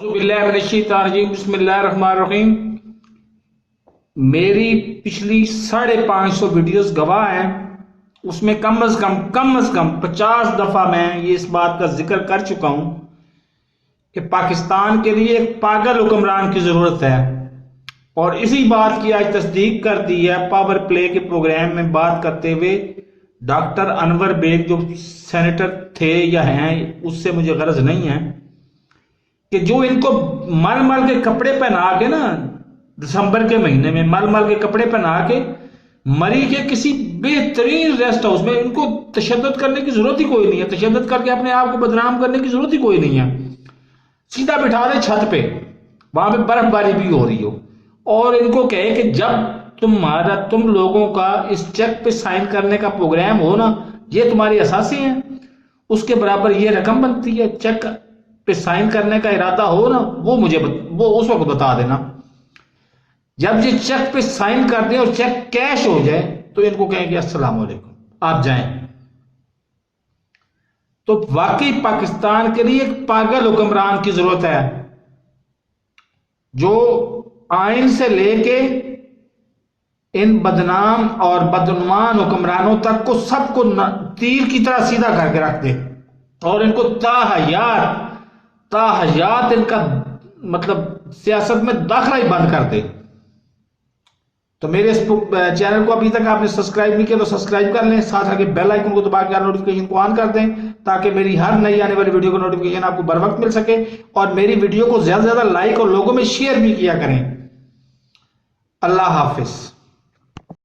باللہ من الشیطان الرجیم بسم اللہ الرحمن الرحیم۔ میری پچھلی 550 ویڈیوز گواہ ہیں، اس میں کم از کم 50 دفعہ میں یہ اس بات کا ذکر کر چکا ہوں کہ پاکستان کے لیے ایک پاگل حکمران کی ضرورت ہے، اور اسی بات کی آج تصدیق کر دی ہے پاور پلے کے پروگرام میں بات کرتے ہوئے ڈاکٹر انور بیگ، جو سینیٹر تھے یا ہیں، اس سے مجھے غرض نہیں ہے، کہ جو ان کو مل کے کپڑے پہنا کے نا دسمبر کے مہینے میں مل کے کپڑے پہنا کے مری کے کسی بہترین ریسٹ ہاؤس میں، ان کو تشدد کرنے کی ضرورت ہی کوئی نہیں ہے، تشدد کر کے اپنے آپ کو بدنام کرنے کی ضرورت ہی کوئی نہیں ہے۔ سیدھا بٹھا دے چھت پہ، وہاں پہ برف باری بھی ہو رہی ہو، اور ان کو کہے کہ جب تم لوگوں کا اس چیک پہ سائن کرنے کا پروگرام ہو نا، یہ تمہارے اثاثے ہیں، اس کے برابر یہ رقم بنتی ہے، چیک پہ سائن کرنے کا ارادہ ہو نا، وہ اس وقت بتا دینا۔ جب یہ چیک پہ سائن کر دیں اور چیک کیش ہو جائے تو ان کو کہیں گے السلام علیکم، آپ جائیں۔ تو واقعی پاکستان کے لیے ایک پاگل حکمران کی ضرورت ہے، جو آئین سے لے کے ان بدنام اور بدعنوان حکمرانوں تک کو سب کو تیر کی طرح سیدھا کر کے رکھ دے، اور ان کو تاحیات ان کا مطلب سیاست میں داخلہ ہی بند کر دے۔ تو میرے اس چینل کو ابھی تک آپ نے سبسکرائب نہیں کیا تو سبسکرائب کر لیں، ساتھ رکھے بیل آئیکن کو دبا کے نوٹیفیکیشن کو آن کر دیں، تاکہ میری ہر نئی آنے والی ویڈیو کا نوٹیفیکیشن آپ کو بر وقت مل سکے، اور میری ویڈیو کو زیادہ سے زیادہ لائک اور لوگوں میں شیئر بھی کیا کریں۔ اللہ حافظ۔